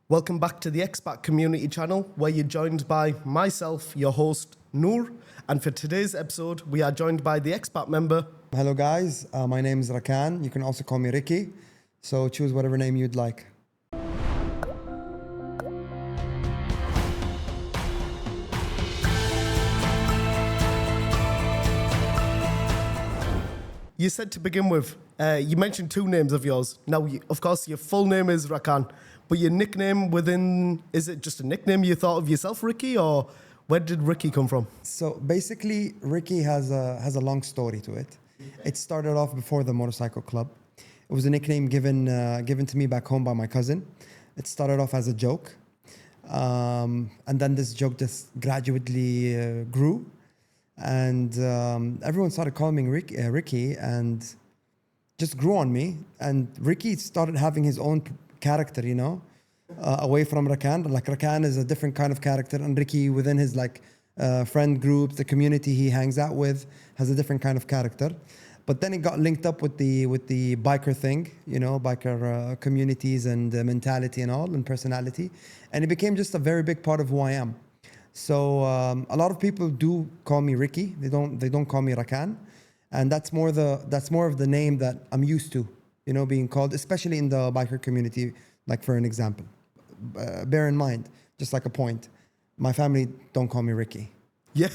Welcome back to the Expat Community channel, where you're joined by myself, your host, Noor. And for today's episode, we are joined by the Expat member. Hello guys, my name is Rakan. You can also call me Rikki. So choose whatever name you'd like. You said to begin with, you mentioned two names of yours. Now, of course, your full name is Rakan, but your nickname within, is it just a nickname you thought of yourself, Rikki, or where did Rikki come from? So basically, Rikki has a long story to it. It started off before the motorcycle club. It was a nickname given to me back home by my cousin. It started off as a joke, and then this joke just gradually grew. And everyone started calling me Rikki, and just grew on me. And Rikki started having his own character, you know, away from Rakan. Like Rakan is a different kind of character, and Rikki within his friend groups, the community he hangs out with, has a different kind of character. But then it got linked up with the biker thing, you know, biker communities and mentality and all, and personality, and it became just a very big part of who I am. So a lot of people do call me Rikki. They don't call me Rakan, and that's more of the name that I'm used to, you know, being called, especially in the biker community. Like for an example, bear in mind, just like a point, my family don't call me Rikki. Yeah,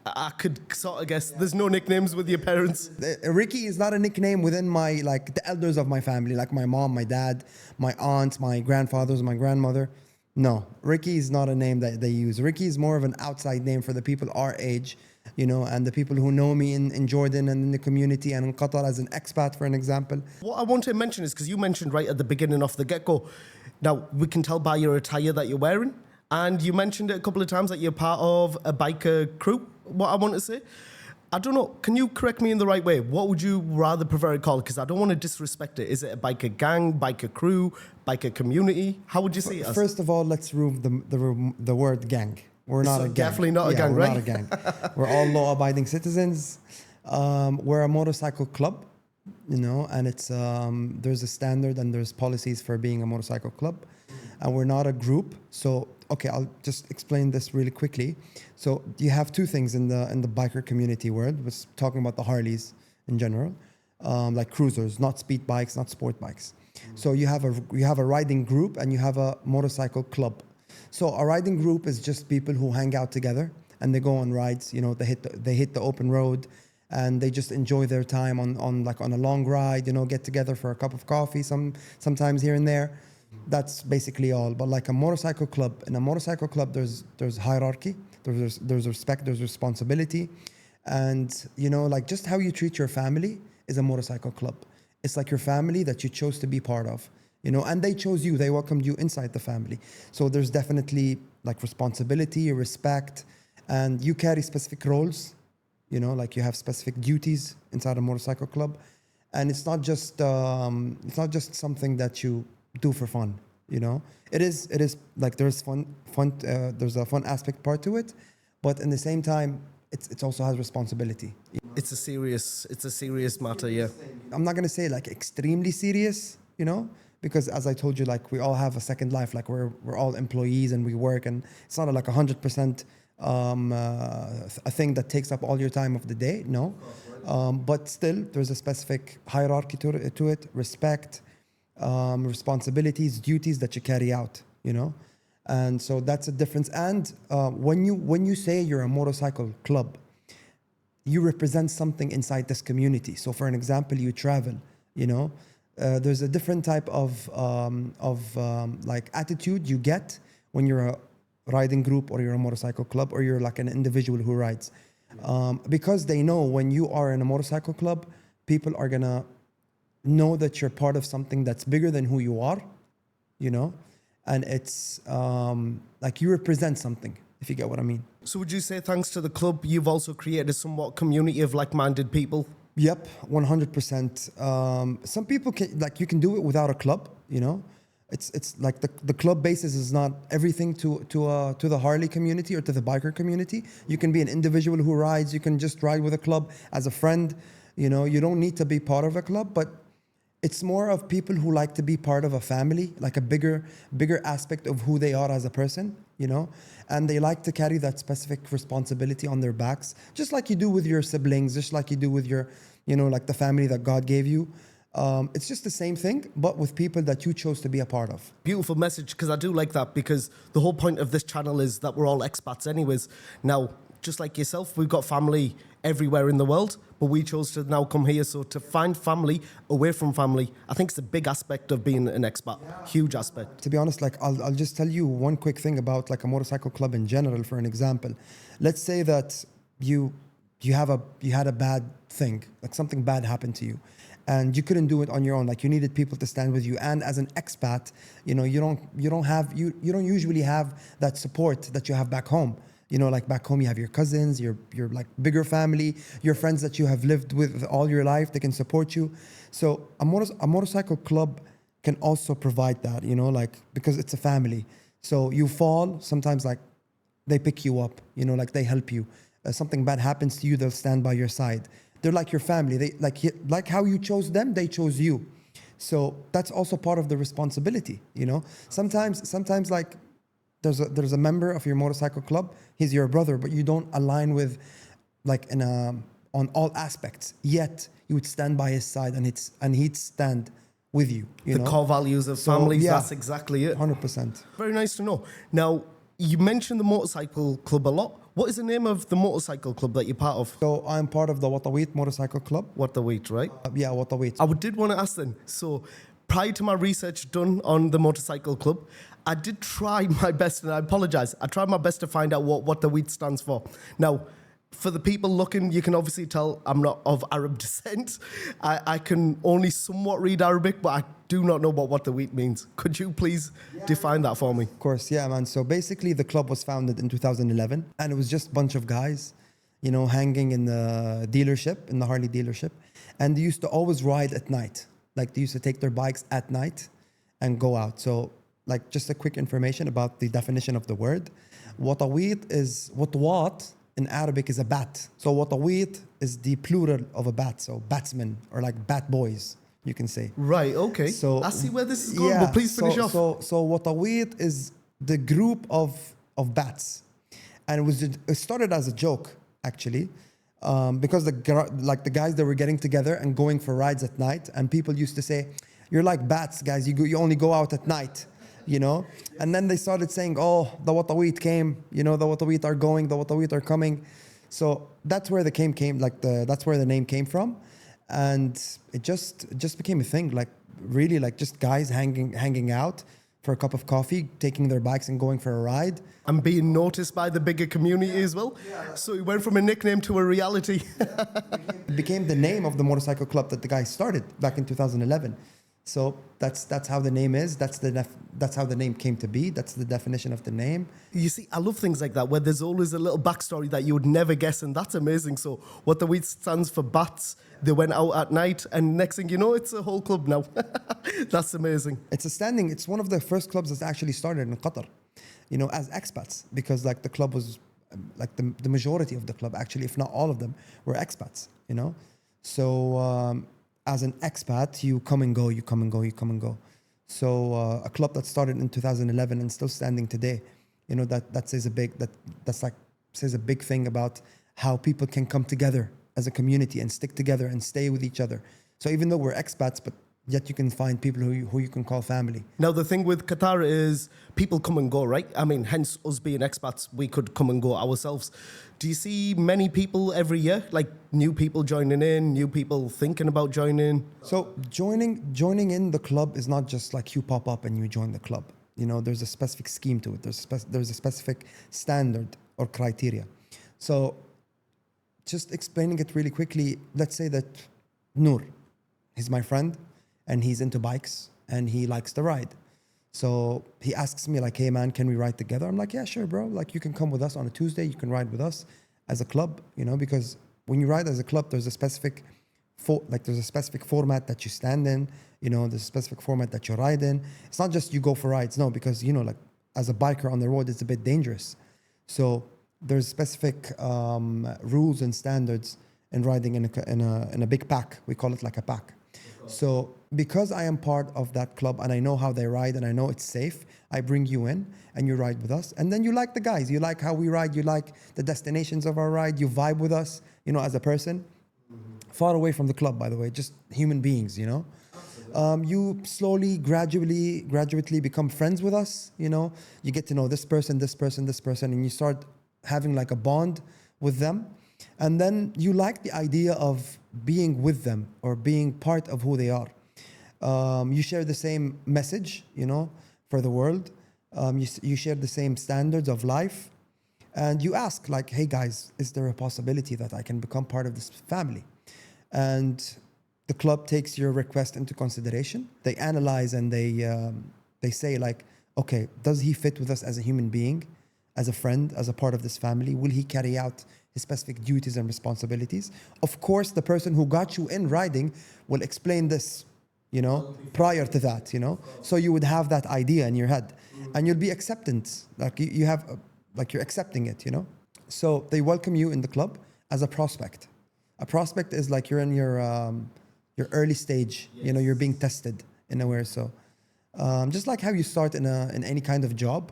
I could sort of guess. There's no nicknames with your parents. Rikki is not a nickname within my, like, the elders of my family, like my mom, my dad, my aunts, my grandfathers, my grandmother. No, Rikki is not a name that they use. Rikki is more of an outside name for the people our age, you know, and the people who know me in Jordan and in the community and in Qatar as an expat, for an example. What I want to mention is, because you mentioned right at the beginning of the get-go, now we can tell by your attire that you're wearing, and you mentioned it a couple of times that you're part of a biker crew. What I want to say, I don't know, can you correct me in the right way? What would you rather prefer it called? Because I don't want to disrespect it. Is it a biker gang, biker crew, biker community? How would you see it as? First of all, let's remove the word gang. We're not a gang. Definitely not a gang, we're right? Not a gang. We're all law-abiding citizens. We're a motorcycle club, you know, and it's there's a standard and there's policies for being a motorcycle club, and we're not a group. So okay, I'll just explain this really quickly. So you have two things in the biker community world. We're talking about the Harleys in general, like cruisers, not speed bikes, not sport bikes. So you have a riding group and you have a motorcycle club. So a riding group is just people who hang out together and they go on rides. You know, they hit the open road and they just enjoy their time on a long ride. You know, get together for a cup of coffee sometimes here and there. That's basically all. But like a motorcycle club, in a motorcycle club, there's hierarchy, there's respect, there's responsibility, and you know, like just how you treat your family is a motorcycle club. It's like your family that you chose to be part of, you know, and they chose you, they welcomed you inside the family. So there's definitely like responsibility, respect, and you carry specific roles, you know, like you have specific duties inside a motorcycle club, and it's not just something that you do for fun, you know. It is like there's there's a fun aspect part to it, but in the same time, it also has responsibility. It's a serious matter, yeah. I'm not gonna say like extremely serious, you know, because as I told you, like we all have a second life. Like we're all employees and we work, and it's not like 100% a thing that takes up all your time of the day. No, but still there's a specific hierarchy to it, respect, responsibilities, duties that you carry out, you know. And so that's a difference. And when you say you're a motorcycle club, you represent something inside this community. So for an example, you travel, you know, there's a different type of like attitude you get when you're a riding group or you're a motorcycle club or you're like an individual who rides, because they know when you are in a motorcycle club, people are gonna know that you're part of something that's bigger than who you are, you know, and it's like you represent something, if you get what I mean. So would you say thanks to the club, you've also created a somewhat community of like-minded people? Yep, 100%. Some people can, like, you can do it without a club, you know. It's like the club basis is not everything to the Harley community or to the biker community. You can be an individual who rides. You can just ride with a club as a friend. You know, you don't need to be part of a club, but It's more of people who like to be part of a family, like a bigger aspect of who they are as a person, you know, and they like to carry that specific responsibility on their backs, just like you do with your siblings, just like you do with your, you know, like the family that God gave you. It's just the same thing, but with people that you chose to be a part of. Beautiful message, because I do like that, because the whole point of this channel is that we're all expats anyways. Now, just like yourself, we've got family everywhere in the world, but we chose to now come here. So to find family away from family, I think it's a big aspect of being an expat. Huge aspect. To be honest, like I'll just tell you one quick thing about like a motorcycle club in general. For an example, let's say that you had a bad thing, like something bad happened to you, and you couldn't do it on your own. Like you needed people to stand with you. And as an expat, you know, you don't usually have that support that you have back home. You know, like back home, you have your cousins, your like bigger family, your friends that you have lived with all your life. They can support you. So a motorcycle club can also provide that, you know, like because it's a family. So you fall, sometimes like they pick you up, you know, like they help you. Something bad happens to you, they'll stand by your side. They're like your family. They like how you chose them, they chose you. So that's also part of the responsibility, you know. Sometimes like there's a member of your motorcycle club, he's your brother, but you don't align with like on all aspects. Yet you would stand by his side and he'd stand with you. You know? Core values of families, that's exactly it. 100%. Very nice to know. Now, you mentioned the motorcycle club a lot. What is the name of the motorcycle club that you're part of? So I'm part of the Wataweet Motorcycle Club. Wataweet, right? Yeah, Wataweet. I did want to ask then, so prior to my research done on the motorcycle club, I did try my best, and I apologize, I tried my best to find out what the wheat stands for. Now, for the people looking, you can obviously tell I'm not of Arab descent. I can only somewhat read Arabic, but I do not know what the wheat means. Could you please define that for me? Of course, yeah, man. So basically, the club was founded in 2011, and it was just a bunch of guys, you know, hanging in the dealership, in the Harley dealership, and they used to always ride at night. Like they used to take their bikes at night and go out. So like just a quick information about the definition of the word. Wataweet is, watawat in Arabic is a bat. So Wataweet is the plural of a bat. So batsmen or like bat boys, you can say. Right, okay. So I see where this is going, but please finish off. So Wataweet is the group of bats. And it started as a joke, actually. Because the guys that were getting together and going for rides at night, and people used to say, "You're like bats, guys. You only go out at night," you know. And then they started saying, "Oh, the Wataweet came. You know, the Wataweet are going. The Wataweet are coming." So that's where that's where the name came from, and it just became a thing. Like really, like just guys hanging out for a cup of coffee, taking their bikes and going for a ride. And being noticed by the bigger community as well. Yeah. So it went from a nickname to a reality. It became the name of the motorcycle club that the guys started back in 2011. So that's how the name is. That's how the name came to be. That's the definition of the name. You see, I love things like that, where there's always a little backstory that you would never guess, and that's amazing. So what the wheat stands for bats. They went out at night, and next thing you know, it's a whole club now. That's amazing. It's one of the first clubs that's actually started in Qatar, you know, as expats, because like the club was, like the majority of the club, actually, if not all of them, were expats, you know. So as an expat, you come and go, you come and go, you come and go. So a club that started in 2011 and still standing today, you know, that says a big thing about how people can come together as a community and stick together and stay with each other. So even though we're expats, but yet you can find people who you can call family. Now, the thing with Qatar is people come and go, right? I mean, hence us being expats, we could come and go ourselves. Do you see many people every year, like new people joining in, new people thinking about joining? So joining in the club is not just like you pop up and you join the club. You know, there's a specific scheme to it. There's a specific standard or criteria. So just explaining it really quickly, let's say that Noor, he's my friend, and he's into bikes and he likes to ride. So he asks me like, "Hey man, can we ride together?" I'm like, "Yeah, sure, bro. Like you can come with us on a Tuesday. You can ride with us as a club, you know, because when you ride as a club, there's a specific format that you stand in, you know, there's a specific format that you ride in. It's not just you go for rides, no, because, you know, like as a biker on the road, it's a bit dangerous. So there's specific rules and standards in riding in a big pack. We call it like a pack. So because I am part of that club and I know how they ride and I know it's safe, I bring you in and you ride with us. And then you like the guys, you like how we ride, you like the destinations of our ride, you vibe with us, as a person. Far away from the club, by the way, just human beings, You slowly, gradually become friends with us, You get to know this person, and you start having like a bond with them. And then you like the idea of being with them or being part of who they are. You share the same message, for the world. You share the same standards of life. And you ask like, hey guys, is there a possibility that I can become part of this family? And the club takes your request into consideration. They analyze and they say like, okay, does he fit with us as a human being, as a friend, as a part of this family? Will he carry out his specific duties and responsibilities? Of course, the person who got you in riding will explain this, prior to that, So you would have that idea in your head and you'll be acceptant, like you have, like you're accepting it, So they welcome you in the club as a prospect. A prospect is like you're in your early stage, you're being tested in a way. So just like how you start in any kind of job,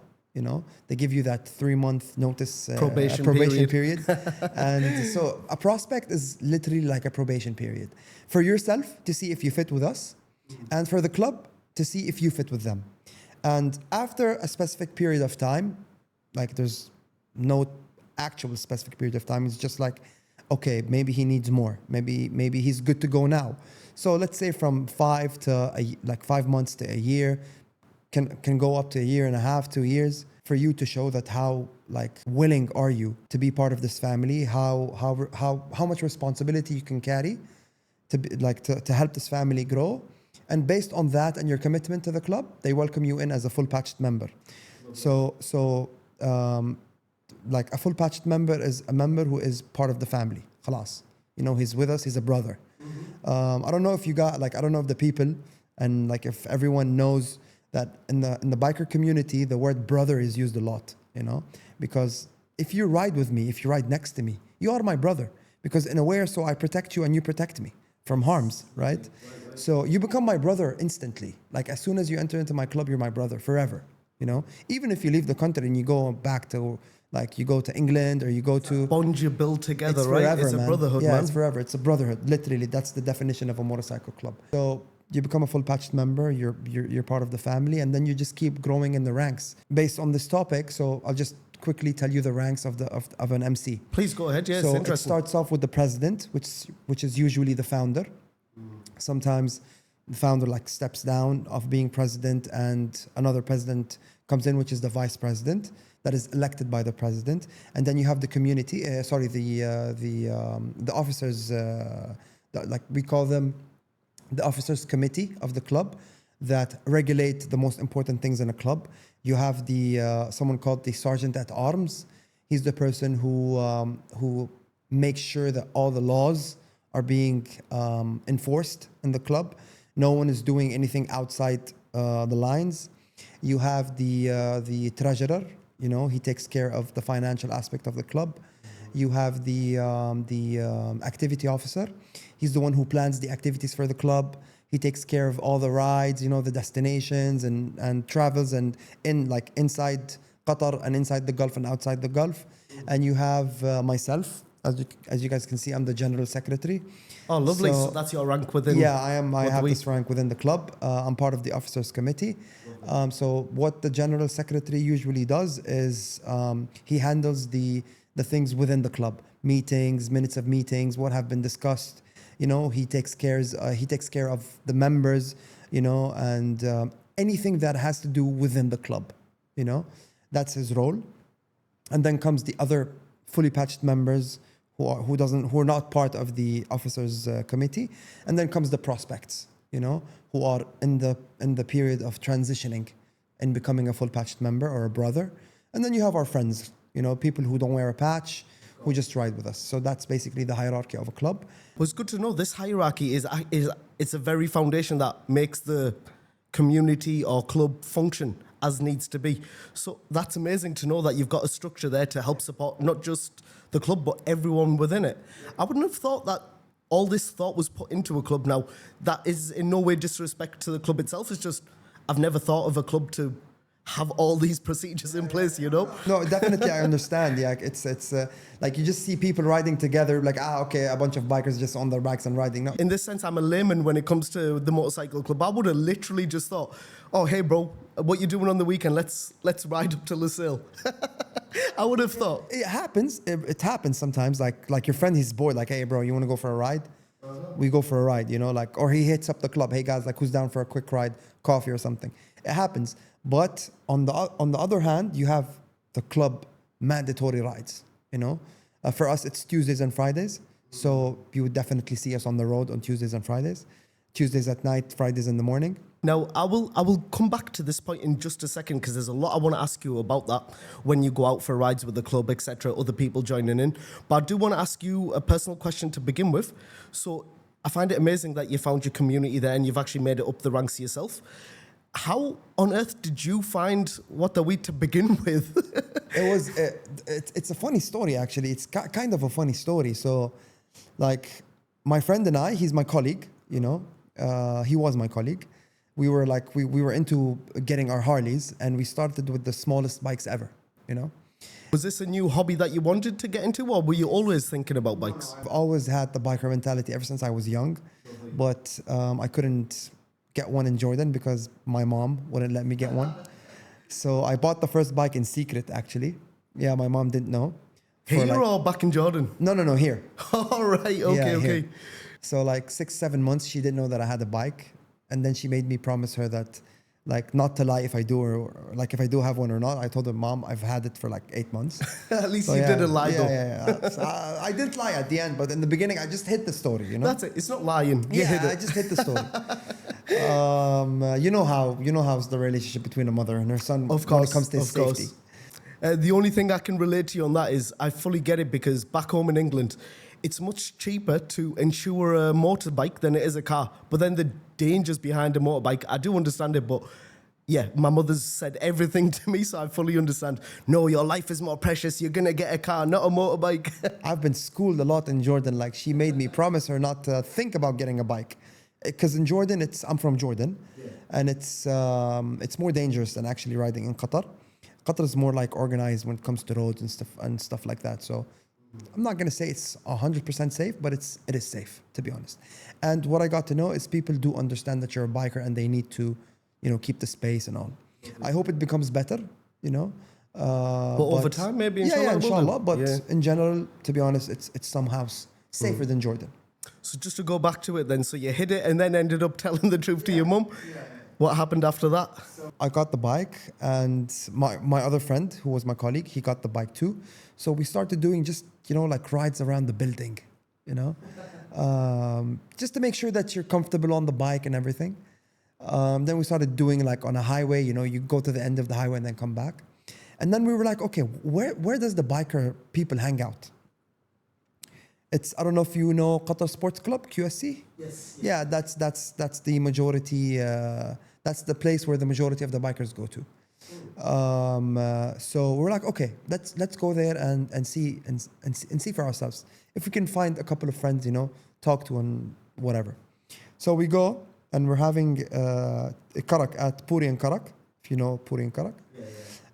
they give you that 3-month notice probation period. And so a prospect is literally like a probation period for yourself to see if you fit with us and for the club to see if you fit with them. And after a specific period of time, like there's no actual specific period of time, it's just like, okay, maybe he needs more. Maybe he's good to go now. So let's say from 5 months to a year, can go up to a year and a half, 2 years, for you to show that how like willing are you to be part of this family, how much responsibility you can carry to help this family grow. And based on that and your commitment to the club, they welcome you in as a full patched member. So like a full patched member is a member who is part of the family. Khalas. He's with us, he's a brother. I don't know if the people and like if everyone knows that in the biker community, the word brother is used a lot, because if you ride with me, if you ride next to me, you are my brother, because in a way or so I protect you and you protect me from harms, right? So you become my brother instantly. Like as soon as you enter into my club, you're my brother forever, even if you leave the country and you go back to like you go to England or you go to bond you build together, right? Forever, It's a man. brotherhood, yeah, man. it's forever. It's a brotherhood. Literally, that's the definition of a motorcycle club. So you become a full patched member. You're part of the family, and then you just keep growing in the ranks based on this topic. So I'll just quickly tell you the ranks of an MC. Please go ahead. Yeah, So it's it interesting. starts off with the president, which is usually the founder. Sometimes the founder like steps down of being president, and another president comes in, which is the vice president that is elected by the president. And then you have the community. The officers, like we call them, the officers committee of the club that regulate the most important things in a club. You have someone called the sergeant at arms. He's the person who makes sure that all the laws are being enforced in the club. No one is doing anything outside the lines. You have the treasurer. He takes care of the financial aspect of the club. You have the activity officer. He's the one who plans the activities for the club. He takes care of all the rides, the destinations and travels and inside Qatar and inside the Gulf and outside the Gulf. And you have myself. As you guys can see, I'm the general secretary. Oh, lovely. So that's your rank within. Yeah, I am. I have this rank within the club. I'm part of the officers committee. So what the general secretary usually does is he handles the things within the club, meetings, minutes of meetings, what have been discussed. He takes care of the members, and anything that has to do within the club. That's his role. And then comes the other fully patched members who are not part of the officers committee, and then comes the prospects, who are in the period of transitioning and becoming a full patched member or a brother. And then you have our friends, people who don't wear a patch, who just ride with us. So that's basically the hierarchy of a club. Well, it's good to know this hierarchy is it's a very foundation that makes the community or club function as needs to be. So that's amazing to know that you've got a structure there to help support not just the club, but everyone within it. I wouldn't have thought that all this thought was put into a club. Now, that is in no way disrespect to the club itself. It's just I've never thought of a club to have all these procedures in place, you know? No, definitely, I understand. Yeah, it's like you just see people riding together, like okay, a bunch of bikers just on their bikes and riding. No, In this sense, I'm a layman when it comes to the motorcycle club. I would have literally just thought, oh, hey, bro, what you doing on the weekend? Let's ride up to Lucille. I would have thought. it happens. It happens sometimes. Like your friend, he's bored. Like, hey, bro, you want to go for a ride? We go for a ride, you know, like, or he hits up the club. Hey, guys, like, who's down for a quick ride, coffee or something? It happens. But on the other hand, you have the club mandatory rides. You know, for us, it's Tuesdays and Fridays. So you would definitely see us on the road on Tuesdays and Fridays. Tuesdays at night, Fridays in the morning. Now, I will come back to this point in just a second because there's a lot I want to ask you about that when you go out for rides with the club, etc., other people joining in. But I do want to ask you a personal question to begin with. So I find it amazing that you found your community there and you've actually made it up the ranks yourself. How on earth did you find Wataweet to begin with? It's a funny story, actually. It's kind of a funny story. So, like, my friend and I, he's my colleague, you know. He was my colleague. We were like, we were into getting our Harleys, and we started with the smallest bikes ever, you know. Was this a new hobby that you wanted to get into, or were you always thinking about bikes? I've always had the biker mentality ever since I was young, but I couldn't get one in Jordan because my mom wouldn't let me get one. So I bought the first bike in secret, actually. Yeah, my mom didn't know. Here or back in Jordan? No, here. All right, okay. Here. So like 6-7 months, she didn't know that I had a bike. And then she made me promise her that, like, not to lie if I do, or like if I do have one or not. I told her, Mom, I've had it for like 8 months. At least you didn't lie, though. Yeah. So I didn't lie at the end, but in the beginning, I just hit the story, you know? That's it. It's not lying. You hit it. I just hit the story. You know how's the relationship between a mother and her son Of course, when it comes to his safety. The only thing I can relate to you on that is I fully get it because back home in England, it's much cheaper to insure a motorbike than it is a car. But then the dangers behind a motorbike, I do understand it, but yeah, my mother's said everything to me, so I fully understand. No, your life is more precious. You're going to get a car, not a motorbike. I've been schooled a lot in Jordan. Like, she made me promise her not to think about getting a bike. Because in Jordan, I'm from Jordan, and it's more dangerous than actually riding in Qatar. Qatar is more like organized when it comes to roads and stuff like that. So I'm not gonna say it's 100% safe, but it is safe, to be honest. And what I got to know is people do understand that you're a biker and they need to, you know, keep the space and all. I hope it becomes better, you know. But over time, maybe. Inshallah, yeah, inshallah. But in general, to be honest, it's somehow safer than Jordan. So just to go back to it then, so you hid it and then ended up telling the truth to your mum. What happened after that? I got the bike, and my other friend, who was my colleague, he got the bike too. So we started doing just, you know, like rides around the building, you know, just to make sure that you're comfortable on the bike and everything. Then we started doing like on a highway, you know, you go to the end of the highway and then come back. And then we were like, okay, where does the biker people hang out? I don't know if you know Qatar Sports Club, QSC? Yes. Yeah, that's the majority, that's the place where the majority of the bikers go to. So we're like, okay, let's go there and see for ourselves. If we can find a couple of friends, you know, talk to and whatever. So we go and we're having Karak at Puri and Karak, if you know Puri and Karak. Yeah.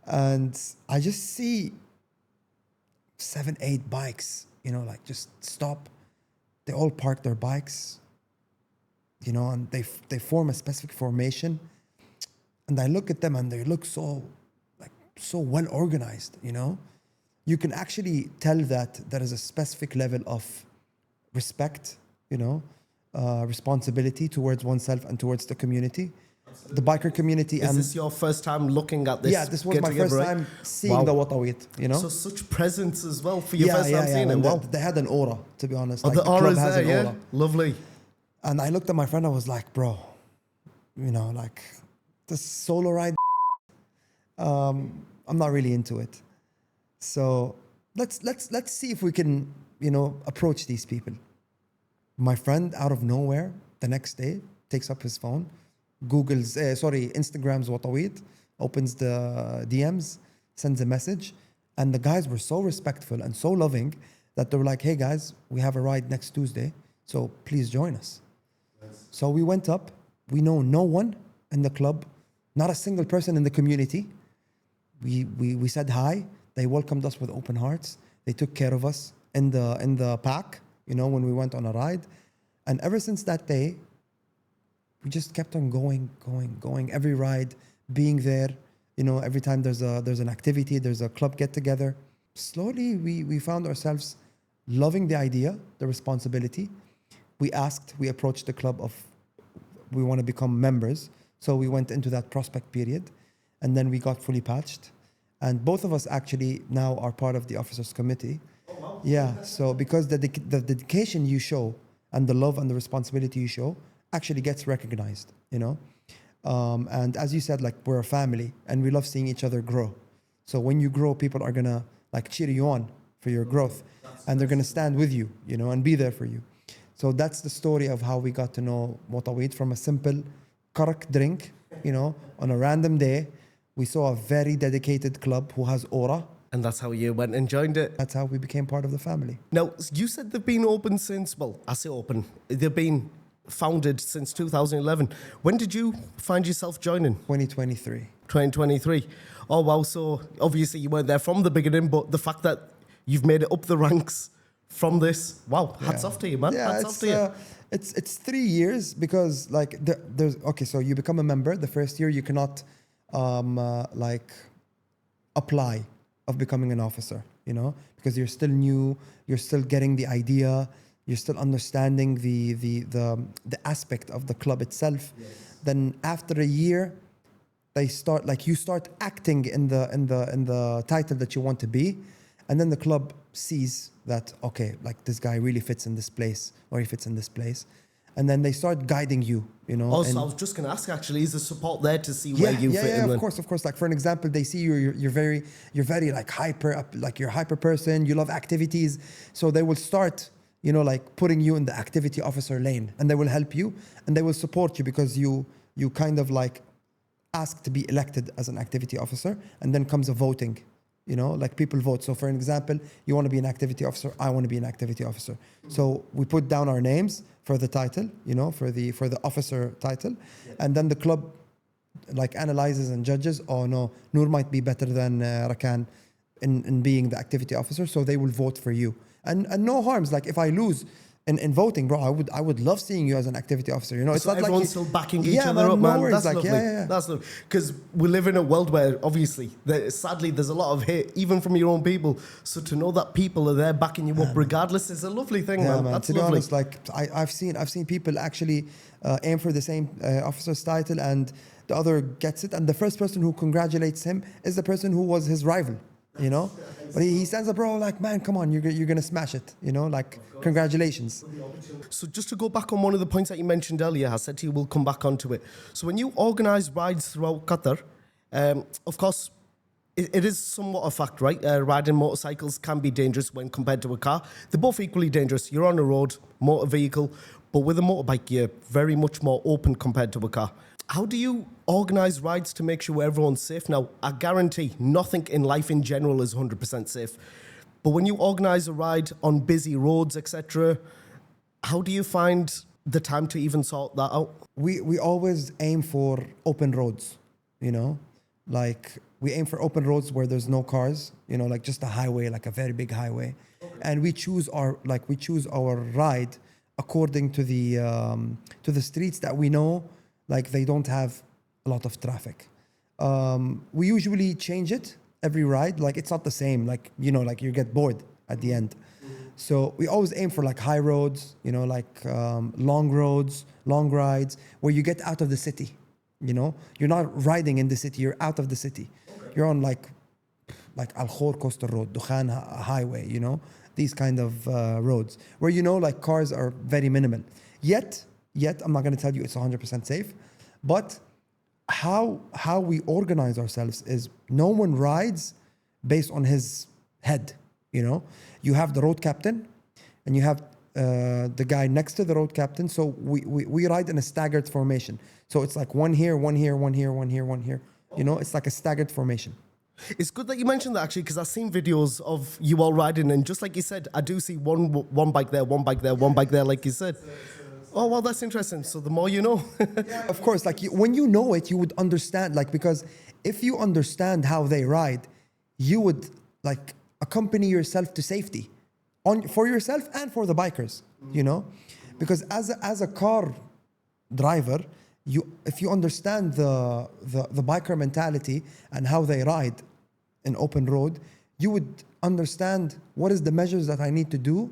And I just see 7-8 bikes, you know, like just stop. They all park their bikes, you know, and they form a specific formation. And I look at them and they look so well organized, you know. You can actually tell that there is a specific level of respect, you know, responsibility towards oneself and towards the community. The biker community. Is this your first time looking at this? Yeah, this was my first time seeing the Wataweet, you know. So such presence as well for your first time seeing it. Wow. They had an aura, to be honest. Oh, like the aura is there, an aura. Lovely. And I looked at my friend, I was like, bro, you know, like this solo ride, I'm not really into it. So let's see if we can, you know, approach these people. My friend, out of nowhere, the next day, takes up his phone, Instagrams Wataweet, opens the DMs, sends a message, and the guys were so respectful and so loving that they were like, hey guys, we have a ride next Tuesday, So please join us. So we went up. We know no one in the club, not a single person in the community. We said hi. They welcomed us with open hearts. They took care of us in the pack, you know, when we went on a ride. And ever since that day, we just kept on going. Every ride, being there, you know, every time there's an activity, there's a club get together. Slowly, we found ourselves loving the idea, the responsibility. We approached the club of, we want to become members. So we went into that prospect period, and then we got fully patched. And both of us actually now are part of the officers committee. Oh, wow. Yeah, so because the dedication you show and the love and the responsibility you show actually gets recognized, you know? And as you said, like, we're a family and we love seeing each other grow. So when you grow, people are gonna like cheer you on for your growth, and they're gonna stand with you, you know, and be there for you. So that's the story of how we got to know Wataweet, from a simple karak drink, you know, on a random day. We saw a very dedicated club who has aura. And that's how you went and joined it. That's how we became part of the family. Now, you said they've been open since, well, I say open, they've been founded since 2011. When did you find yourself joining? 2023. 2023. Oh, wow. So obviously you weren't there from the beginning, but the fact that you've made it up the ranks from this, wow, hats off to you, man. Yeah, hats off to you. It's 3 years because like there's, okay, so you become a member. The first year you cannot like apply of becoming an officer, you know, because you're still new, you're still getting the idea, you're still understanding the aspect of the club itself. Yes. Then after a year, they start, like, you start acting in the title that you want to be, and then the club sees that, okay, like, this guy really fits in this place, or he fits in this place, and then they start guiding you, you know. Also, I was just going to ask, actually, is the support there to see where you fit in? Yeah, of course. Like, for an example, they see you're very like hyper, like, you're a hyper person, you love activities, so they will start, you know, like, putting you in the activity officer lane, and they will help you, and they will support you because you kind of like ask to be elected as an activity officer, and then comes a voting. You know, like, people vote. So for an example, you want to be an activity officer, I want to be an activity officer. So we put down our names for the title, you know, for the officer title. Yeah. And then the club, like, analyzes and judges, oh no, Noor might be better than Rakan in being the activity officer. So they will vote for you. And no harms. Like, if I lose in voting, bro, I would love seeing you as an activity officer. You know, it's so not everyone's like still backing each other up, man. That's lovely. That's lovely. Because we live in a world where, obviously, sadly, there's a lot of hate, even from your own people. So to know that people are there backing you up regardless is a lovely thing, man. That's to be lovely. honest, like, I've seen people actually aim for the same officer's title, and the other gets it, and the first person who congratulates him is the person who was his rival. You know, but he stands up, bro, like, man, come on, you're gonna smash it. You know, like, congratulations. So just to go back on one of the points that you mentioned earlier, I said to you we'll come back onto it. So when you organise rides throughout Qatar, of course, it is somewhat a fact, right? Riding motorcycles can be dangerous when compared to a car. They're both equally dangerous. You're on a road, motor vehicle, but with a motorbike, you're very much more open compared to a car. How do you organise rides to make sure everyone's safe? Now, I guarantee nothing in life in general is 100% safe. But when you organise a ride on busy roads, etc., how do you find the time to even sort that out? We always aim for open roads, you know? Like, we aim for open roads where there's no cars, you know, like just a highway, like a very big highway. Okay. And we choose our ride according to the streets that we know, like, they don't have a lot of traffic. We usually change it every ride. Like, it's not the same. Like, you know, like, you get bored at the end. So we always aim for, like, high roads, you know, like, long roads, long rides, where you get out of the city. You know, you're not riding in the city, you're out of the city. Okay. You're on like Al Khor Coastal Road, Dukhan Highway, you know, these kind of roads where, you know, like, cars are very minimal. Yet, I'm not going to tell you it's 100% safe, but how we organize ourselves is no one rides based on his head, you know. You have the road captain and you have the guy next to the road captain. So we ride in a staggered formation. So it's like one here, one here, one here, one here, one here. You know, it's like a staggered formation. It's good that you mentioned that actually, because I've seen videos of you all riding, and just like you said, I do see one bike there, one bike there, one bike there, like you said. Oh, well, that's interesting. So the more you know. Of course, like when you know it, you would understand. Like, because if you understand how they ride, you would like accompany yourself to safety, for yourself and for the bikers. You know, because as a car driver, if you understand the biker mentality and how they ride in open road, you would understand what is the measures that I need to do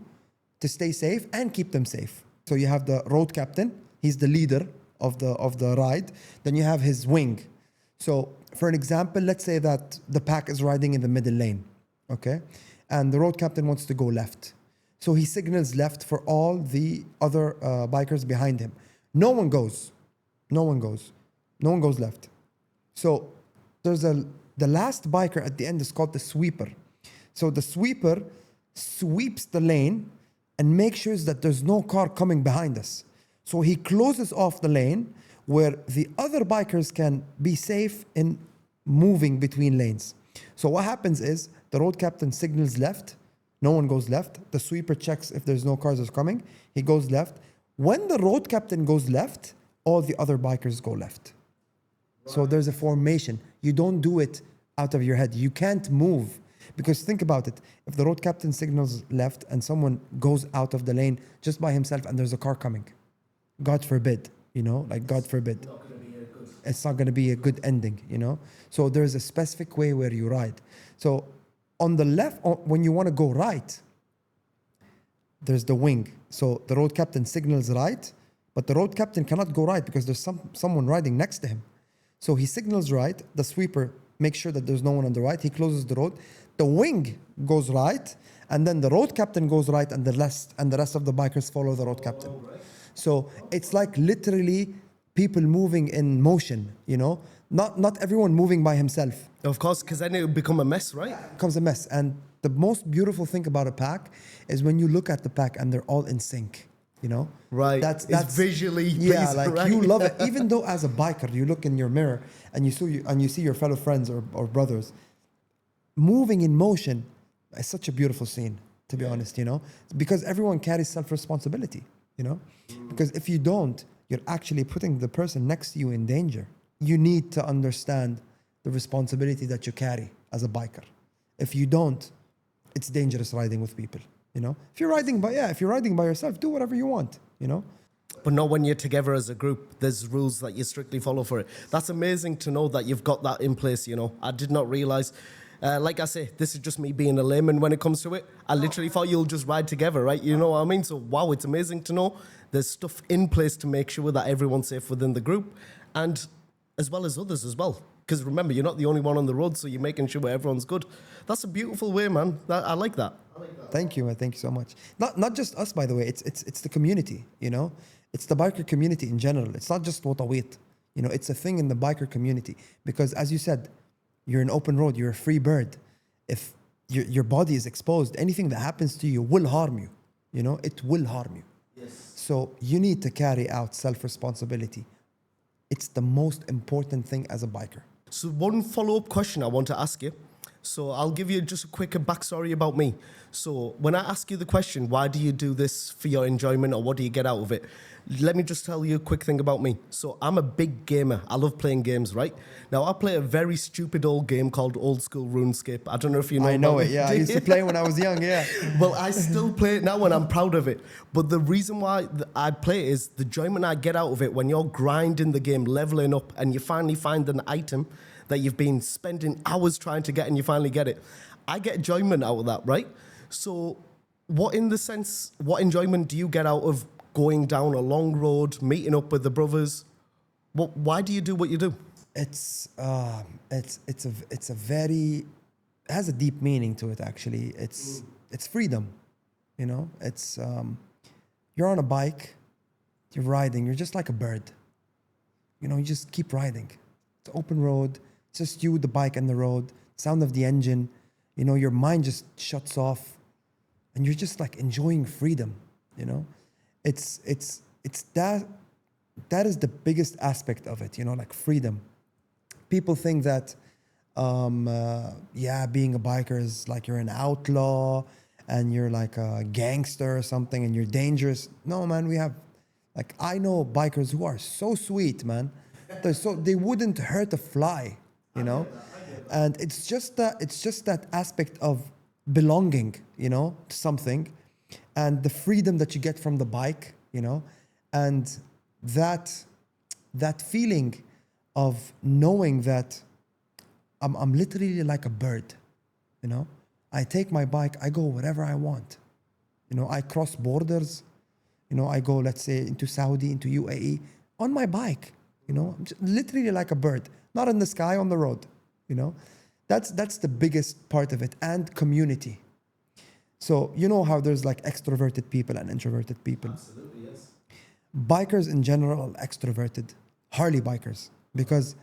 to stay safe and keep them safe. So you have the road captain, he's the leader of the ride. Then you have his wing. So for an example, let's say that the pack is riding in the middle lane, okay? And the road captain wants to go left. So he signals left for all the other bikers behind him. No one goes left. So there's the last biker at the end is called the sweeper. So the sweeper sweeps the lane and makes sure that there's no car coming behind us. So he closes off the lane where the other bikers can be safe in moving between lanes. So what happens is the road captain signals left, no one goes left. The sweeper checks if there's no cars coming, he goes left. When the road captain goes left, all the other bikers go left. So there's a formation. You don't do it out of your head. You can't move. Because think about it. If the road captain signals left and someone goes out of the lane just by himself and there's a car coming, God forbid, God forbid. It's not going to be a good ending, So there's a specific way where you ride. So on the left, when you want to go right, there's the wing. So the road captain signals right, but the road captain cannot go right because there's someone riding next to him. So he signals right, the sweeper makes sure that there's no one on the right, he closes the road. The wing goes right, and then the road captain goes right, and the rest of the bikers follow the road captain. So it's like literally people moving in motion, Not everyone moving by himself. Of course, because then it would become a mess, right? It becomes a mess. And the most beautiful thing about a pack is when you look at the pack and they're all in sync, Right. That's visually yeah, pleasing, like right? you love it. Even though as a biker, you look in your mirror and you see your fellow friends or brothers moving in motion. It's such a beautiful scene, to be honest, because everyone carries self-responsibility, because if you don't, you're actually putting the person next to you in danger. You need to understand the responsibility that you carry as a biker. If you don't, it's dangerous riding with people, If you're riding by yourself, do whatever you want, But not when you're together as a group. There's rules that you strictly follow for it. That's amazing to know that you've got that in place, I did not realize. Like I say, this is just me being a layman when it comes to it. I literally thought you'll just ride together, right? You know what I mean? So, wow, it's amazing to know there's stuff in place to make sure that everyone's safe within the group and as well as others as well. Because remember, you're not the only one on the road, so you're making sure everyone's good. That's a beautiful way, man. I like that. Thank you, man. Thank you so much. Not just us, by the way. It's the community, It's the biker community in general. It's not just Wataweet. It's a thing in the biker community. Because as you said, you're an open road, you're a free bird. If your body is exposed, anything that happens to you will harm you. It will harm you. Yes. So you need to carry out self-responsibility. It's the most important thing as a biker. So one follow-up question I want to ask you. So I'll give you just a quick backstory about me. So when I ask you the question, why do you do this for your enjoyment or what do you get out of it? Let me just tell you a quick thing about me. So I'm a big gamer. I love playing games, right? Now I play a very stupid old game called Old School RuneScape. I don't know if you know. I know it, yeah. I used to play when I was young, yeah. Well, I still play it now and I'm proud of it. But the reason why I play it is the enjoyment I get out of it when you're grinding the game, leveling up, and you finally find an item that you've been spending hours trying to get and you finally get it. I get enjoyment out of that, right? So what enjoyment do you get out of going down a long road, meeting up with the brothers? Why do you do what you do? It has a deep meaning to it, actually. It's freedom, It's you're on a bike, you're riding, you're just like a bird. You just keep riding. It's open road, it's just you, the bike, and the road. Sound of the engine, your mind just shuts off, and you're just like enjoying freedom. It's that is the biggest aspect of it. Like freedom. People think that being a biker is like you're an outlaw and you're like a gangster or something and you're dangerous. No, man, I know bikers who are so sweet, man. They wouldn't hurt a fly, you know? And it's just that aspect of belonging, you know, to something, and the freedom that you get from the bike, you know, and that feeling of knowing that I'm literally like a bird, you know. I take my bike, I go wherever I want, you know. I cross borders, you know. I go, let's say, into Saudi, into UAE on my bike, you know. I'm just literally like a bird, not in the sky, on the road, you know. That's the biggest part of it. And community. So you know how there's like extroverted people and introverted people. Absolutely, yes. Bikers in general are extroverted, Harley bikers, because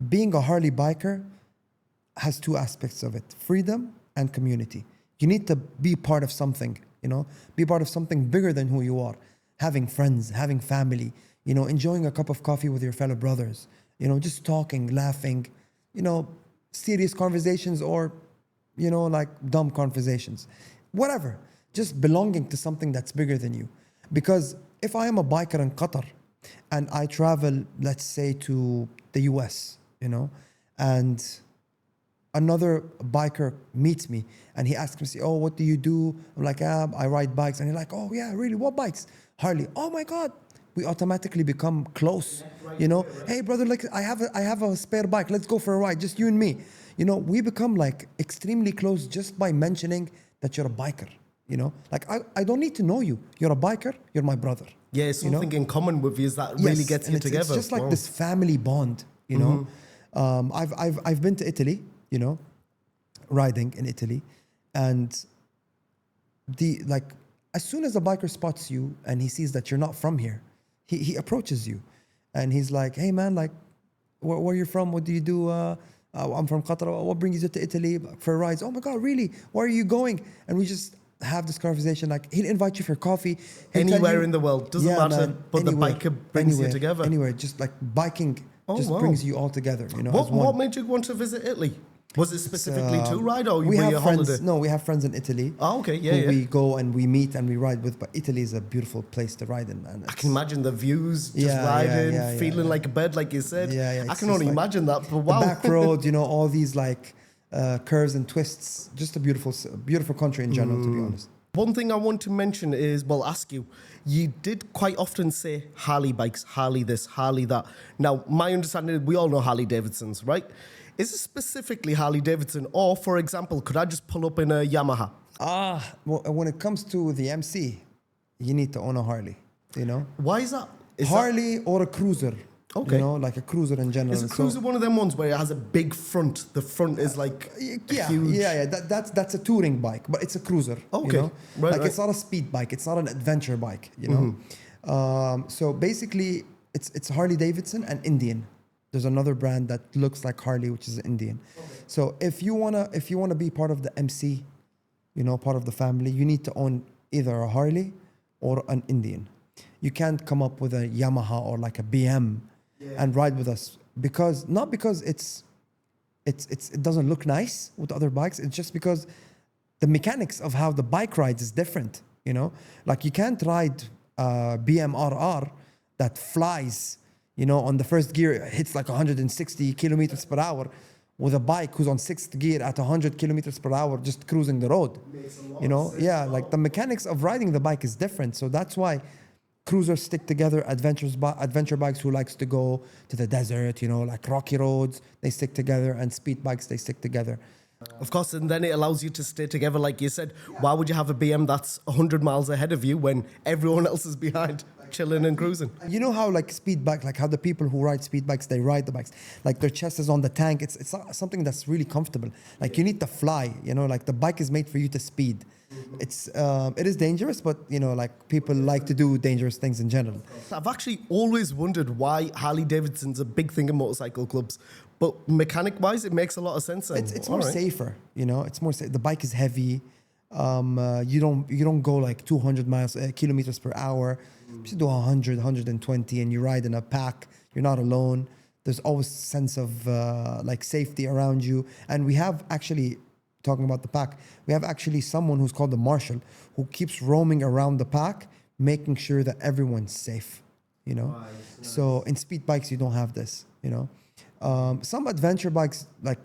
being a Harley biker has two aspects of it: freedom and community. You need to be part of something, you know, be part of something bigger than who you are. Having friends, having family, you know, enjoying a cup of coffee with your fellow brothers, you know, just talking, laughing, you know, serious conversations or, you know, like dumb conversations, whatever. Just belonging to something that's bigger than you. Because if I am a biker in Qatar and I travel, let's say, to the US, you know, and another biker meets me and he asks me, oh, what do you do? I'm like, I ride bikes. And he's like, oh yeah, really? What bikes? Harley. Oh my God. We automatically become close, you know. Hey brother, like I have a spare bike. Let's go for a ride, just you and me. You know, we become like extremely close just by mentioning that you're a biker, you know. Like I don't need to know you. You're a biker, you're my brother. Yeah, something in common with you that really gets you together. It's just like this family bond, you know. I've been to Italy, you know, riding in Italy, and as soon as a biker spots you and he sees that you're not from here, he approaches you, and he's like, hey man, like, where you from? What do you do? I'm from Qatar. What brings you to Italy for rides? Oh my God, really? Where are you going? And we just have this conversation. Like, he'll invite you for coffee. Anywhere in the world, doesn't matter. Man, but anywhere, the biker brings you together. Anywhere, just like biking brings you all together. You know, What made you want to visit Italy? Was it specifically to ride, or were you a holiday? No, we have friends in Italy. Oh, okay, who we go and we meet and we ride with. But Italy is a beautiful place to ride in, man. I can imagine the views, just riding, feeling like a bird, like you said. I can only imagine that. But wow, the back road, you know, all these like curves and twists. Just a beautiful country in general, to be honest. One thing I want to mention is, ask you. You did quite often say Harley bikes, Harley this, Harley that. Now, my understanding, we all know Harley Davidsons, right? Is it specifically Harley Davidson, or for example, could I just pull up in a Yamaha? Well, when it comes to the MC, you need to own a Harley, you know? Why is that? Harley or a cruiser. Okay. You know, like a cruiser in general. Is a cruiser one of them ones where it has a big front? The front is like huge. That's a touring bike, but it's a cruiser. Okay. You know? Right. It's not a speed bike. It's not an adventure bike. You know. So basically, it's Harley Davidson and Indian. There's another brand that looks like Harley, which is Indian. Okay. So if you wanna be part of the MC, you know, part of the family, you need to own either a Harley or an Indian. You can't come up with a Yamaha or like a BM and ride with us not because it doesn't look nice with other bikes. It's just because the mechanics of how the bike rides is different. You know, like you can't ride BMRR that flies. You know, on the first gear, it hits like 160 kilometers per hour with a bike who's on sixth gear at 100 kilometers per hour just cruising the road. You know, like the mechanics of riding the bike is different. So that's why cruisers stick together, adventure bikes who likes to go to the desert, you know, like rocky roads, they stick together, and speed bikes, they stick together. Of course, and then it allows you to stay together, like you said. Why would you have a BM that's 100 miles ahead of you when everyone else is behind, chilling and cruising? You know how like speed bike, like how the people who ride speed bikes, they ride the bikes, like their chest is on the tank. It's not something that's really comfortable. Like you need to fly, you know, like the bike is made for you to speed. It is dangerous, but you know, like people like to do dangerous things in general. I've actually always wondered why Harley Davidson's a big thing in motorcycle clubs, but mechanic-wise, it makes a lot of sense. It's more safer, you know. It's more safe. The bike is heavy. You don't go like 200 kilometers per hour. You just do 100, 120, and you ride in a pack. You're not alone. There's always sense of like safety around you. And we have actually, talking about the pack, we have actually someone who's called the marshal who keeps roaming around the pack, making sure that everyone's safe, you know? Nice. So in speed bikes, you don't have this, you know? Some adventure bikes, like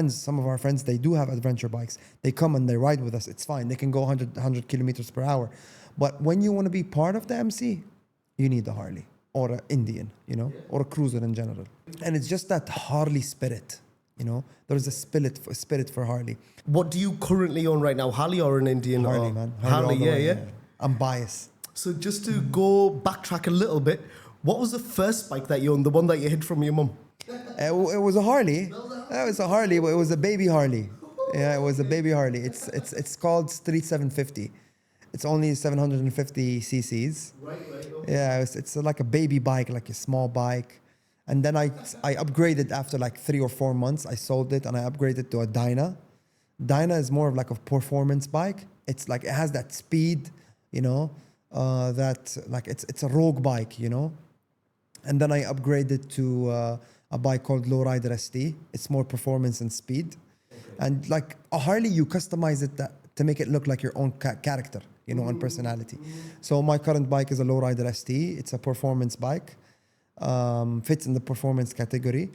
some of our friends, they do have adventure bikes. They come and they ride with us. It's fine. They can go 100 kilometers per hour. But when you want to be part of the MC, you need a Harley or an Indian, you know, or a cruiser in general. And it's just that Harley spirit, you know. There's a spirit for Harley. What do you currently own right now? Harley or an Indian? Harley, or? man. Harley, all the way, yeah. I'm biased. So just to go backtrack a little bit, what was the first bike that you owned, the one that you hid from your mum? It was a Harley. It was a Harley, but it was a baby Harley. Yeah, it was a baby Harley. It's called Street 750. It's only 750 cc's. Right. Yeah, it's like a baby bike, like a small bike. And then I upgraded after like 3 or 4 months. I sold it and I upgraded to a Dyna. Dyna is more of like a performance bike. It's like, it has that speed, you know, that like it's a rogue bike, you know. And then I upgraded to a bike called Lowrider ST. It's more performance and speed. Okay. And like a Harley, you customize it to make it look like your own character, you know, and personality. So my current bike is a Lowrider ST. It's a performance bike. Fits in the performance category.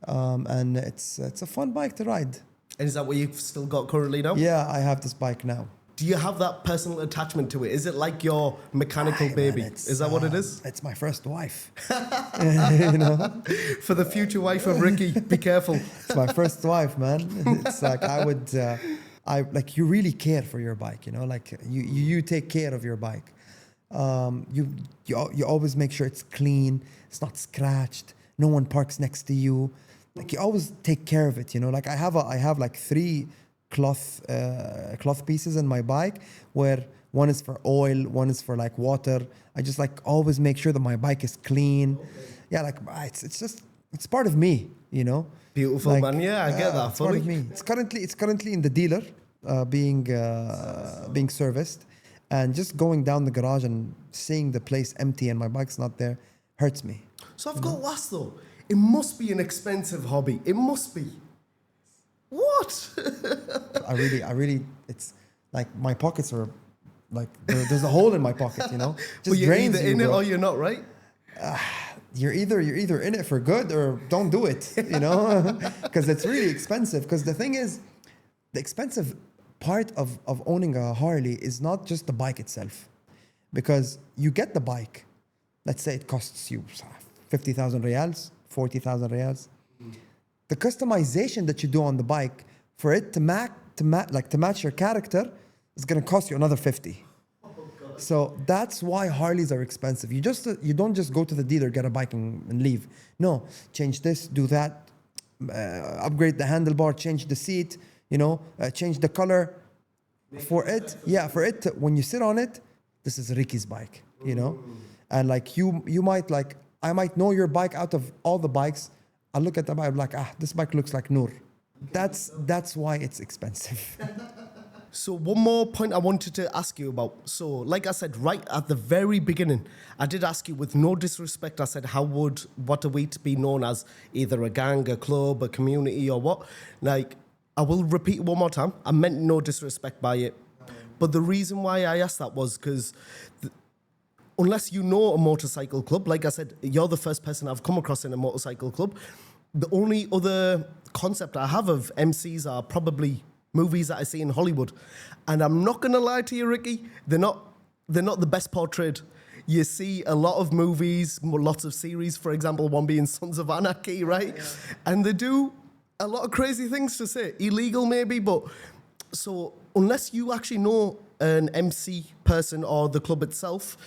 And it's a fun bike to ride. And is that what you've still got currently now? Yeah, I have this bike now. Do you have that personal attachment to it? Is it like your mechanical baby? Man, Is that what it is? It's my first wife. You know? For the future wife of Rikki, be careful. It's my first wife, man. It's like you really care for your bike, you know, like you take care of your bike. You always make sure it's clean, it's not scratched, no one parks next to you. Like you always take care of it, you know. Like I have like 3 cloth pieces in my bike, where one is for oil, one is for like water. I just like always make sure that my bike is clean. Okay. Yeah, like it's part of me, you know. Beautiful, like, man. Yeah, I get that it's fully. Part of me. It's currently in the dealer, being serviced, and just going down the garage and seeing the place empty and my bike's not there hurts me. So I've got to ask though, it must be an expensive hobby. It must be. What? I really, it's like my pockets are like, there's a hole in my pocket, you know? Just well, you're drains either you, in it bro. or you're not, right? You're either in it for good or don't do it, you know? Because it's really expensive. Because the thing is, the expensive part of owning a Harley is not just the bike itself. Because you get the bike, let's say it costs you 50,000 riyals, 40,000 riyals. The customization that you do on the bike for it to match your character is going to cost you another 50. So that's why Harleys are expensive. You don't just go to the dealer, get a bike and leave. No, change this, do that, upgrade the handlebar, change the seat, you know, change the color. When you sit on it, this is Rikki's bike, you know, and like you might like, I might know your bike out of all the bikes. I look at the bike, I'm like, this bike looks like Noor. That's why it's expensive. So one more point I wanted to ask you about. So like I said, right at the very beginning, I did ask you with no disrespect, I said, how would Wataweet be known as? Either a gang, a club, a community or what? Like, I will repeat one more time. I meant no disrespect by it. But the reason why I asked that was because unless you know a motorcycle club, like I said, you're the first person I've come across in a motorcycle club. The only other concept I have of MCs are probably movies that I see in Hollywood. And I'm not going to lie to you, Rikki, they're not the best portrayed. You see a lot of movies, lots of series, for example, one being Sons of Anarchy, right? Yeah. And they do a lot of crazy things to say. Illegal maybe, but so unless you actually know an MC person or the club itself,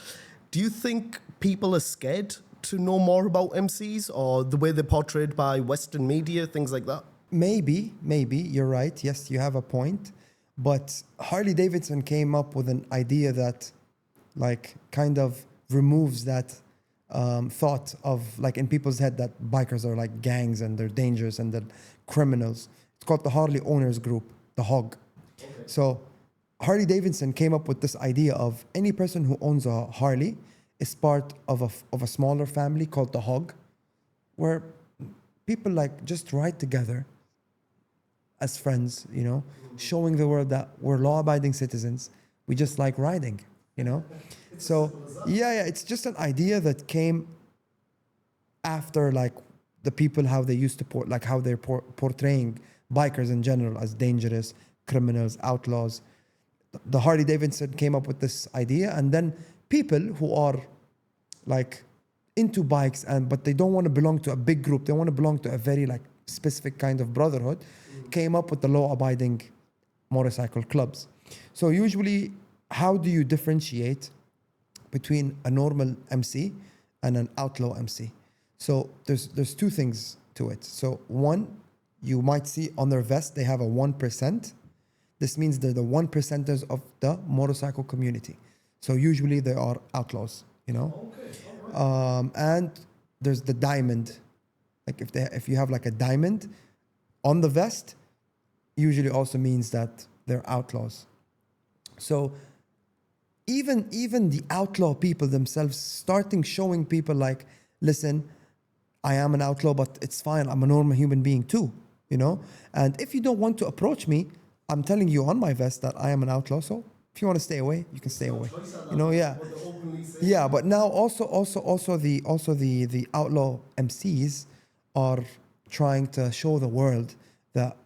do you think people are scared to know more about MCs or the way they're portrayed by Western media, things like that? Maybe, you're right. Yes, you have a point. But Harley Davidson came up with an idea that like kind of removes that thought of like in people's head that bikers are like gangs and they're dangerous and they're criminals. It's called the Harley Owners Group, the HOG. Okay. So Harley Davidson came up with this idea of any person who owns a Harley is part of a smaller family called the HOG, where people like just ride together as friends, you know, showing the world that we're law-abiding citizens. We just like riding, you know. So yeah, it's just an idea that came after like the people how they used to how they're portraying bikers in general as dangerous criminals, outlaws. The Harley Davidson came up with this idea, and then people who are like into bikes but they don't want to belong to a big group, they want to belong to a very like specific kind of brotherhood, came up with the law-abiding motorcycle clubs. So usually, how do you differentiate between a normal MC and an outlaw MC? So there's two things to it. So one, you might see on their vest they have a 1%. This means they're the 1%ers of the motorcycle community. So usually they are outlaws, you know. Okay. And there's the diamond. Like if you have like a diamond on the vest, usually also means that they're outlaws. So even the outlaw people themselves starting showing people like, listen, I am an outlaw, but it's fine. I'm a normal human being too, you know. And if you don't want to approach me, I'm telling you on my vest that I am an outlaw. So if you want to stay away, you can stay away. You know, yeah, yeah. But now also the outlaw MCs are trying to show the world that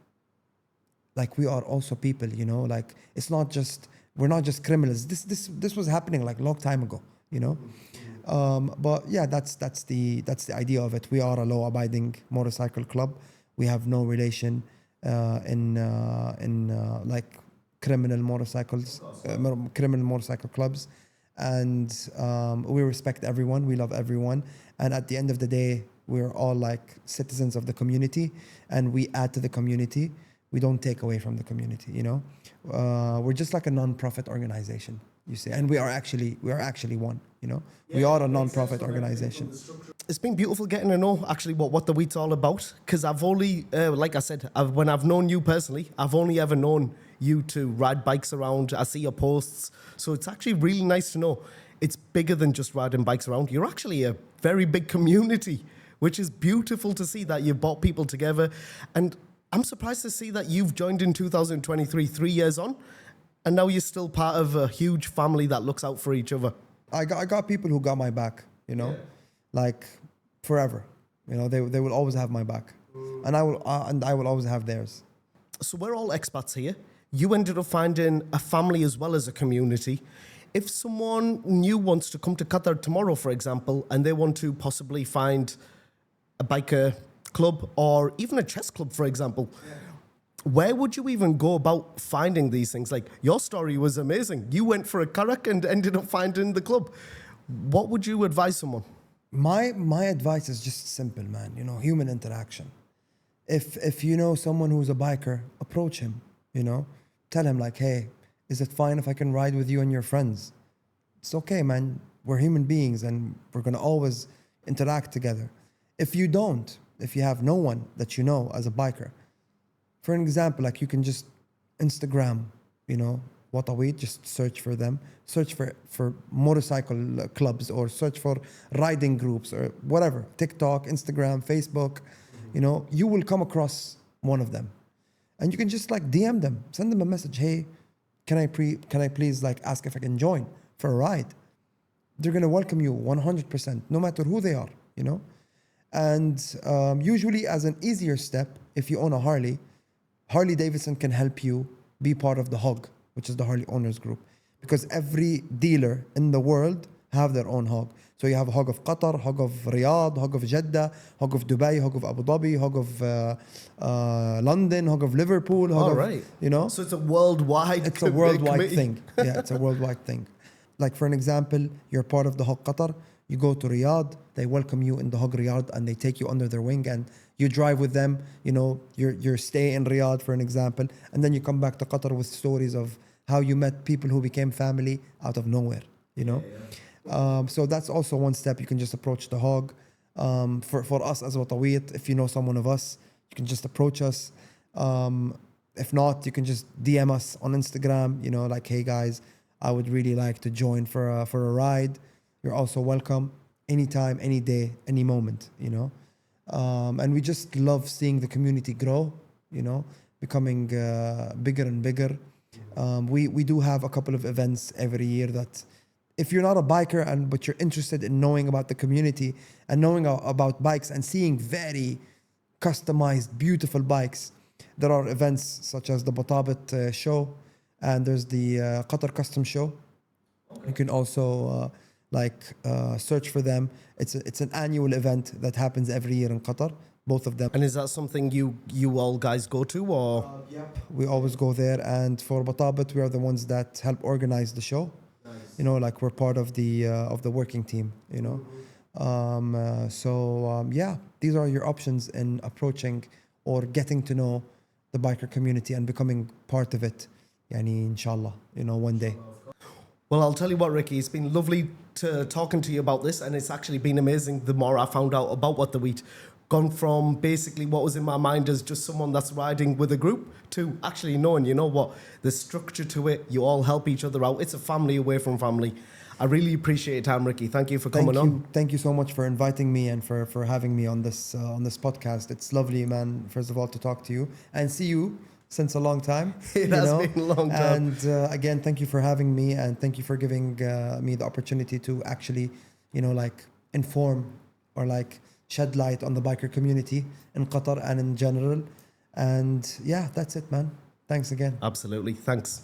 like we are also people. You know, like it's not just we're not just criminals. This was happening like a long time ago. You know. But yeah, that's the idea of it. We are a law-abiding motorcycle club. We have no relation in like criminal motorcycle clubs, and we respect everyone. We love everyone, and at the end of the day, we're all like citizens of the community, and we add to the community. We don't take away from the community. You know, we're just like a non-profit organization. You see, and we are actually one. You know, we are a non-profit organization. It's been beautiful getting to know actually what Wataweet's all about, because I've only, like I said, when I've known you personally, I've only ever known you to ride bikes around. I see your posts, so it's actually really nice to know it's bigger than just riding bikes around. You're actually a very big community, which is beautiful to see that you've brought people together. And I'm surprised to see that you've joined in 2023, 3 years on, and now you're still part of a huge family that looks out for each other. I got people who got my back, you know, like forever. You know, they will always have my back, and I will always have theirs. So we're all expats here. You ended up finding a family as well as a community. If someone new wants to come to Qatar tomorrow, for example, and they want to possibly find a biker club or even a chess club, for example, where would you even go about finding these things? Like, your story was amazing. You went for a karak and ended up finding the club. What would you advise someone? My advice is just simple, man. You know, human interaction. If you know someone who's a biker, approach him. You know, tell him like, hey, is it fine if I can ride with you and your friends? It's okay, man. We're human beings and we're gonna always interact together. If you have no one that you know as a biker, for an example, like you can just Instagram, you know, Wataweet, just search for them, search for motorcycle clubs or search for riding groups or whatever, TikTok, Instagram, Facebook, you know, you will come across one of them. And you can just like DM them, send them a message, hey, can I please like ask if I can join for a ride? They're gonna welcome you 100%, no matter who they are, you know? And usually as an easier step, if you own a Harley Davidson can help you be part of the HOG, which is the Harley Owners Group, because every dealer in the world have their own HOG. So you have HOG of Qatar, HOG of Riyadh, HOG of Jeddah, HOG of Dubai, HOG of Abu Dhabi, HOG of London, HOG of Liverpool, HOG of, you know? So it's a worldwide It's a worldwide thing. Yeah, it's a worldwide thing. Like for an example, you're part of the HOG Qatar, you go to Riyadh, they welcome you in the HOG Riyadh and they take you under their wing and you drive with them, you know, your stay in Riyadh, for an example, and then you come back to Qatar with stories of how you met people who became family out of nowhere, you know? So that's also one step. You can just approach the HOG. For us as Wataweet, if you know someone of us, you can just approach us. If not, you can just DM us on Instagram, you know, like, hey guys, I would really like to join for a ride. You're also welcome anytime, any day, any moment, you know. And we just love seeing the community grow, you know, becoming bigger and bigger. We do have a couple of events every year that if you're not a biker but you're interested in knowing about the community and knowing about bikes and seeing very customized, beautiful bikes, there are events such as the Wataweet show, and there's the Qatar Custom Show. You can also search for them. It's an annual event that happens every year in Qatar, both of them. And is that something you all guys go to, or? Yep. We always go there, and for Wataweet, we are the ones that help organize the show. Nice. You know, like we're part of the working team, you know. Yeah, these are your options in approaching or getting to know the biker community and becoming part of it. Yani, inshallah, you know, one day. Well, I'll tell you what, Rikki, it's been lovely talking to you about this, and it's actually been amazing the more I found out about Wataweet. Gone from basically what was in my mind as just someone that's riding with a group to actually knowing, you know what, the structure to it, you all help each other out. It's a family away from family. I really appreciate your time, Rikki. Thank you for coming on. Thank you so much for inviting me and for having me on this podcast. It's lovely, man, first of all, to talk to you and see you since a long time. It has been a long time. And again, thank you for having me, and thank you for giving me the opportunity to actually, you know, like inform or like shed light on the biker community in Qatar and in general. And yeah, that's it, man. Thanks again. Absolutely. Thanks.